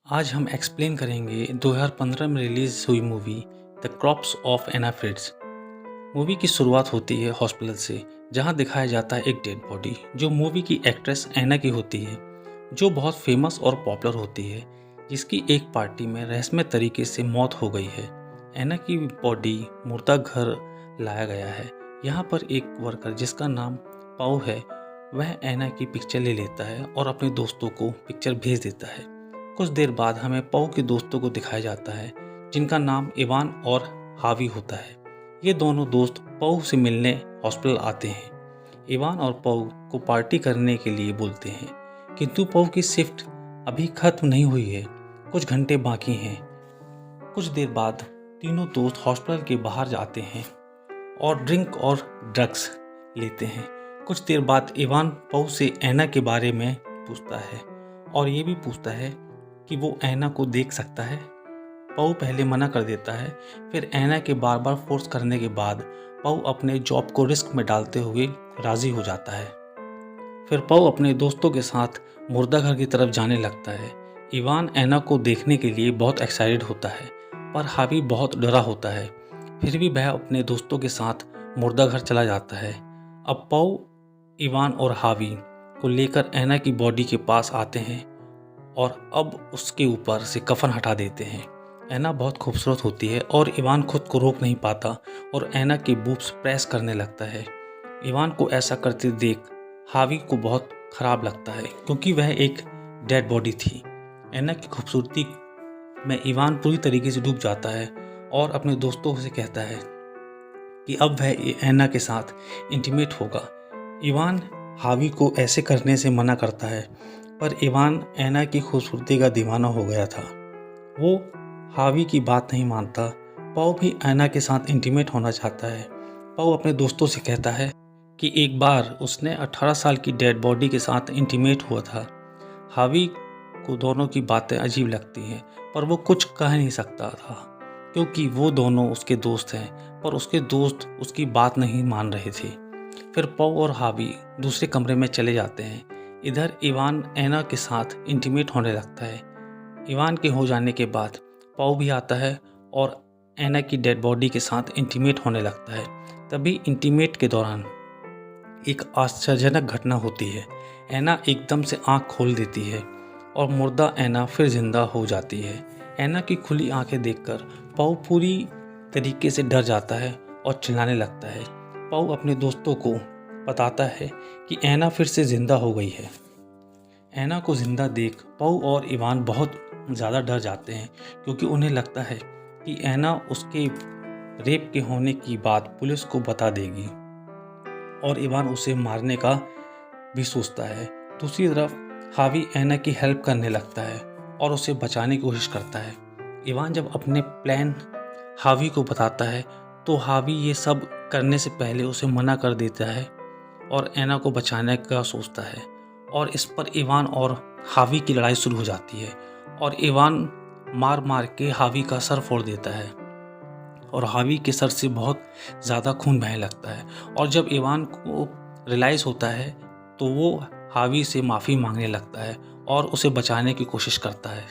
आज हम एक्सप्लेन करेंगे 2015 में रिलीज हुई movie the corpse of Anna Fritz. Movie की शुरुआत होती है हॉस्पिटल से, जहां दिखाया जाता है एक डेड बॉडी जो मूवी की एक्ट्रेस एना की होती है, जो बहुत फेमस और पॉपुलर होती है, जिसकी एक पार्टी में रहस्यमय तरीके से मौत हो गई है। एना की बॉडी मुर्दा घर लाया गया है। यहाँ पर एक वर्कर जिसका नाम पाओ है, वह एना की पिक्चर ले लेता है और अपने दोस्तों को पिक्चर भेज देता है। कुछ देर बाद हमें पाओ के दोस्तों को दिखाया जाता है, जिनका नाम इवान और हावी होता है। ये दोनों दोस्त पाओ से मिलने हॉस्पिटल आते हैं। इवान और पाओ को पार्टी करने के लिए बोलते हैं, किंतु पाओ की शिफ्ट अभी खत्म नहीं हुई है, कुछ घंटे बाकी हैं। कुछ देर बाद तीनों दोस्त हॉस्पिटल के बाहर जाते हैं और ड्रिंक और ड्रग्स लेते हैं। कुछ देर बाद इवान पाओ से एना के बारे में पूछता है और ये भी पूछता है कि वो एना को देख सकता है। पाओ पहले मना कर देता है, फिर एना के बार बार फोर्स करने के बाद पाओ अपने जॉब को रिस्क में डालते हुए राजी हो जाता है। फिर पाओ अपने दोस्तों के साथ मुर्दा घर की तरफ जाने लगता है। इवान एना को देखने के लिए बहुत एक्साइटेड होता है, पर हावी बहुत डरा होता है। फिर भी वह अपने दोस्तों के साथ मुर्दा घर चला जाता है। अब पाओ इवान और हावी को लेकर एना की बॉडी के पास आते हैं और अब उसके ऊपर से कफन हटा देते हैं। एना बहुत खूबसूरत होती है और इवान खुद को रोक नहीं पाता और एना के बूब्स प्रेस करने लगता है। इवान को ऐसा करते देख हावी को बहुत खराब लगता है, क्योंकि वह एक डेड बॉडी थी। एना की खूबसूरती में इवान पूरी तरीके से डूब जाता है और अपने दोस्तों से कहता है कि अब वह एना के साथ इंटीमेट होगा। इवान हावी को ऐसे करने से मना करता है, पर इवान एना की खूबसूरती का दीवाना हो गया था। वो हावी की बात नहीं मानता। पाओ भी एना के साथ इंटीमेट होना चाहता है। पाओ अपने दोस्तों से कहता है कि एक बार उसने 18 साल की डेड बॉडी के साथ इंटीमेट हुआ था। हावी को दोनों की बातें अजीब लगती हैं, पर वो कुछ कह नहीं सकता था, क्योंकि वो दोनों उसके दोस्त हैं, पर उसके दोस्त उसकी बात नहीं मान रहे थे। फिर पाओ और हावी दूसरे कमरे में चले जाते हैं। इधर इवान एना के साथ इंटीमेट होने लगता है। इवान के हो जाने के बाद पाओ भी आता है और एना की डेड बॉडी के साथ इंटीमेट होने लगता है। तभी इंटीमेट के दौरान एक आश्चर्यजनक घटना होती है। एना एकदम से आंख खोल देती है और मुर्दा एना फिर जिंदा हो जाती है। एना की खुली आंखें देखकर पाओ पूरी तरीके से डर जाता है और चिल्लाने लगता है। पाओ अपने दोस्तों को बताता है कि एना फिर से जिंदा हो गई है। एना को जिंदा देख पाओ और इवान बहुत ज़्यादा डर जाते हैं, क्योंकि उन्हें लगता है कि एना उसके रेप के होने की बात पुलिस को बता देगी और इवान उसे मारने का भी सोचता है। दूसरी तरफ हावी एना की हेल्प करने लगता है और उसे बचाने की कोशिश करता है। इवान जब अपने प्लान हावी को बताता है, तो हावी ये सब करने से पहले उसे मना कर देता है और एना को बचाने का सोचता है। और इस पर इवान और हावी की लड़ाई शुरू हो जाती है और इवान मार मार के हावी का सर फोड़ देता है और हावी के सर से बहुत ज़्यादा खून बहने लगता है। और जब इवान को रियलाइज़ होता है, तो वो हावी से माफ़ी मांगने लगता है और उसे बचाने की कोशिश करता है।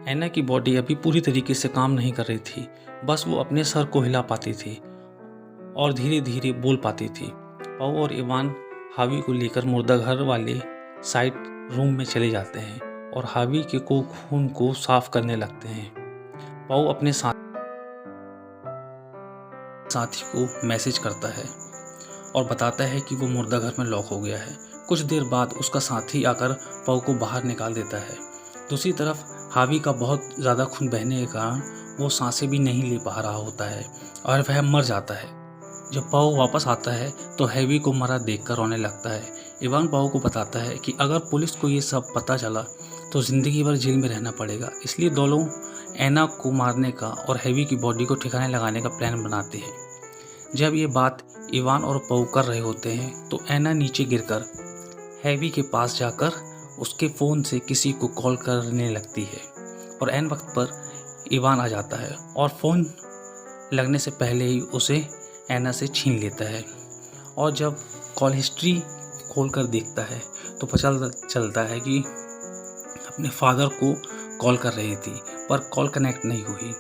एना की बॉडी अभी पूरी तरीके से काम नहीं कर रही थी, बस वो अपने सर को हिला पाती थी और धीरे धीरे बोल पाती थी। पाओ और इवान हावी को लेकर मुर्दा घर वाले साइड रूम में चले जाते हैं और हावी के खून को साफ करने लगते हैं। पाओ अपने साथी को मैसेज करता है और बताता है कि वो मुर्दा घर में लॉक हो गया है। कुछ देर बाद उसका साथी आकर पाओ को बाहर निकाल देता है। दूसरी तरफ हावी का बहुत ज़्यादा खून बहने के कारण वो सांसें भी नहीं ले पा रहा होता है और वह मर जाता है। जब पाओ वापस आता है, तो हैवी को मरा देखकर रोने लगता है। इवान पाओ को बताता है कि अगर पुलिस को ये सब पता चला तो ज़िंदगी भर जेल में रहना पड़ेगा, इसलिए दोनों एना को मारने का और हैवी की बॉडी को ठिकाने लगाने का प्लान बनाते हैं। जब ये बात इवान और पाओ कर रहे होते हैं, तो एना नीचे गिरकर हैवी के पास जाकर उसके फ़ोन से किसी को कॉल करने लगती है और ऐन वक्त पर इवान आ जाता है और फ़ोन लगने से पहले ही उसे एना से छीन लेता है। और जब कॉल हिस्ट्री खोल कर देखता है, तो पता चलता है कि अपने फादर को कॉल कर रही थी, पर कॉल कनेक्ट नहीं हुई।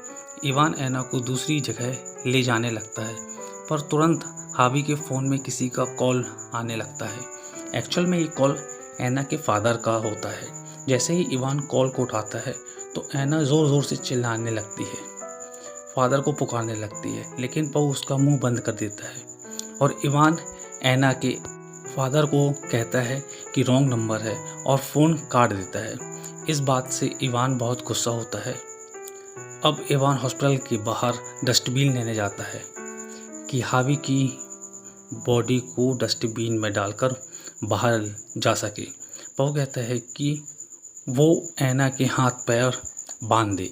इवान एना को दूसरी जगह ले जाने लगता है, पर तुरंत हावी के फ़ोन में किसी का कॉल आने लगता है। एक्चुअल में ये कॉल एना के फादर का होता है। जैसे ही इवान कॉल को उठाता है तो एना ज़ोर ज़ोर से चिल्लाने लगती है, फादर को पुकारने लगती है, लेकिन पो उसका मुंह बंद कर देता है और इवान एना के फादर को कहता है कि रॉन्ग नंबर है और फ़ोन काट देता है। इस बात से इवान बहुत गुस्सा होता है। अब इवान हॉस्पिटल के बाहर डस्टबिन लेने जाता है कि हावी की बॉडी को डस्टबिन में डालकर बाहर जा सके। पो कहता है कि वो एना के हाथ पैर बांध दे।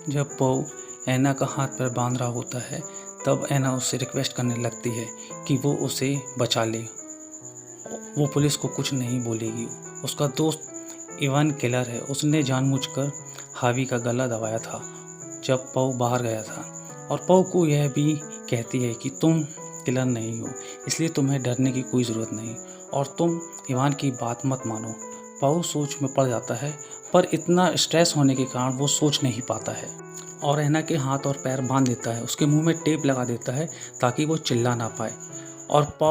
जब पो एना का हाथ पैर बांध रहा होता है तब एना उससे रिक्वेस्ट करने लगती है कि वो उसे बचा ले, वो पुलिस को कुछ नहीं बोलेगी। उसका दोस्त इवान किलर है, उसने जानबूझकर हावी का गला दबाया था जब पो बाहर गया था, और पो को यह भी कहती है कि तुम किलर नहीं हो, इसलिए तुम्हें डरने की कोई ज़रूरत नहीं और तुम इवान की बात मत मानो। पो सोच में पड़ जाता है, पर इतना स्ट्रेस होने के कारण वो सोच नहीं पाता है और एना के हाथ और पैर बांध देता है, उसके मुंह में टेप लगा देता है ताकि वो चिल्ला ना पाए। और पो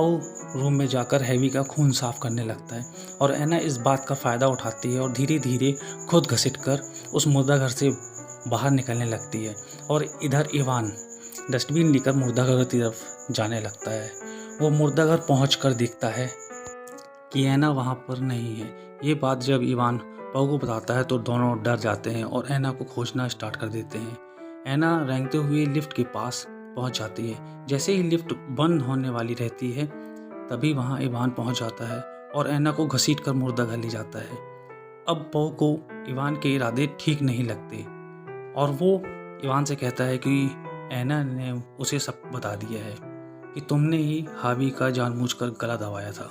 रूम में जाकर हैवी का खून साफ करने लगता है और एना इस बात का फ़ायदा उठाती है और धीरे धीरे खुद घसीटकर उस मुर्दा घर से बाहर निकलने लगती है। और इधर इवान डस्टबिन लेकर मुर्दा घर की तरफ जाने लगता है। वो मुर्दा घर पहुँच देखता है कि एना वहाँ पर नहीं है। ये बात जब इवान पो को बताता है तो दोनों डर जाते हैं और एना को खोजना स्टार्ट कर देते हैं। एना रेंगते हुए लिफ्ट के पास पहुंच जाती है। जैसे ही लिफ्ट बंद होने वाली रहती है तभी वहां इवान पहुंच जाता है और एना को घसीटकर मुर्दा घर ले जाता है। अब पो को इवान के इरादे ठीक नहीं लगते और वो इवान से कहता है कि एना ने उसे सब बता दिया है कि तुमने ही हावी का जानबूझकर गला दबाया था।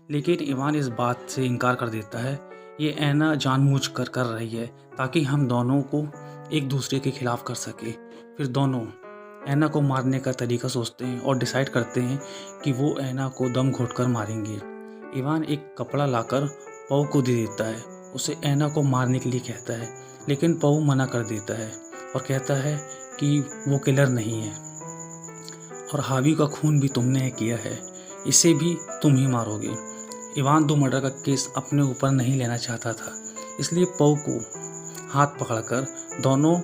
लेकिन इवान इस बात से इनकार कर देता है, ये एना जानबूझकर कर रही है ताकि हम दोनों को एक दूसरे के खिलाफ कर सके। फिर दोनों एना को मारने का तरीका सोचते हैं और डिसाइड करते हैं कि वो एना को दम घोंटकर मारेंगे। इवान एक कपड़ा लाकर पो को दे देता है, उसे एना को मारने के लिए कहता है, लेकिन पो मना कर देता है और कहता है कि वो किलर नहीं है और हावी का खून भी तुमने किया है, इसे भी तुम ही मारोगे। इवान 2 मर्डर का केस अपने ऊपर नहीं लेना चाहता था, इसलिए पो को हाथ पकड़कर दोनों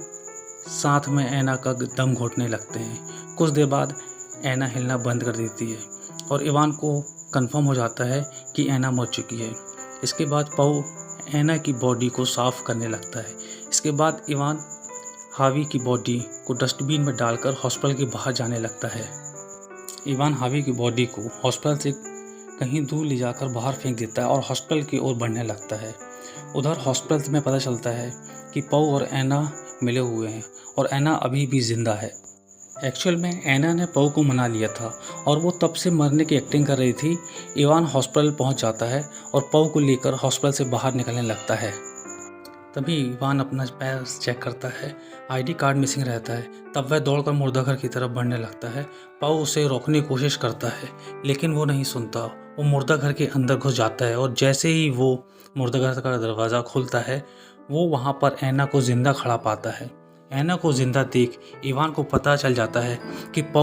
साथ में एना का दम घोंटने लगते हैं। कुछ देर बाद एना हिलना बंद कर देती है और इवान को कंफर्म हो जाता है कि एना मर चुकी है। इसके बाद पो एना की बॉडी को साफ करने लगता है। इसके बाद इवान हावी की बॉडी को डस्टबिन में डालकर हॉस्पिटल के बाहर जाने लगता है। इवान हावी की बॉडी को हॉस्पिटल से कहीं दूर ले जाकर बाहर फेंक देता है और हॉस्पिटल की ओर बढ़ने लगता है। उधर हॉस्पिटल में पता चलता है कि पो और एना मिले हुए हैं और एना अभी भी जिंदा है। एक्चुअल में एना ने पो को मना लिया था और वो तब से मरने की एक्टिंग कर रही थी। इवान हॉस्पिटल पहुंच जाता है और पो को लेकर हॉस्पिटल से बाहर निकलने लगता है। तभी इवान अपना पैर चेक करता है, आईडी कार्ड मिसिंग रहता है। तब वह दौड़कर मुर्दा घर की तरफ बढ़ने लगता है। पो उसे रोकने की कोशिश करता है लेकिन वो नहीं सुनता। वो मुर्दा घर के अंदर घुस जाता है और जैसे ही वो मुर्दा घर का दरवाज़ा खुलता है वो वहाँ पर एना को जिंदा खड़ा पाता है। एना को जिंदा देख इवान को पता चल जाता है कि पो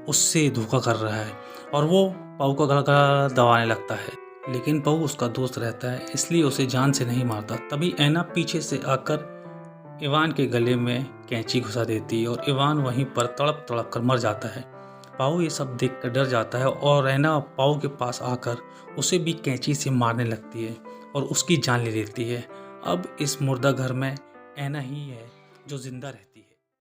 उससे धोखा कर रहा है और वो पो का गला दबाने लगता है, लेकिन पो उसका दोस्त रहता है इसलिए उसे जान से नहीं मारता। तभी एना पीछे से आकर इवान के गले में कैंची घुसा देती है और इवान वहीं पर तड़प तड़प कर मर जाता है। पो ये सब देख कर डर जाता है और एना पो के पास आकर उसे भी कैंची से मारने लगती है और उसकी जान ले लेती है। अब इस मुर्दा घर में एना ही है जो जिंदा रहती है।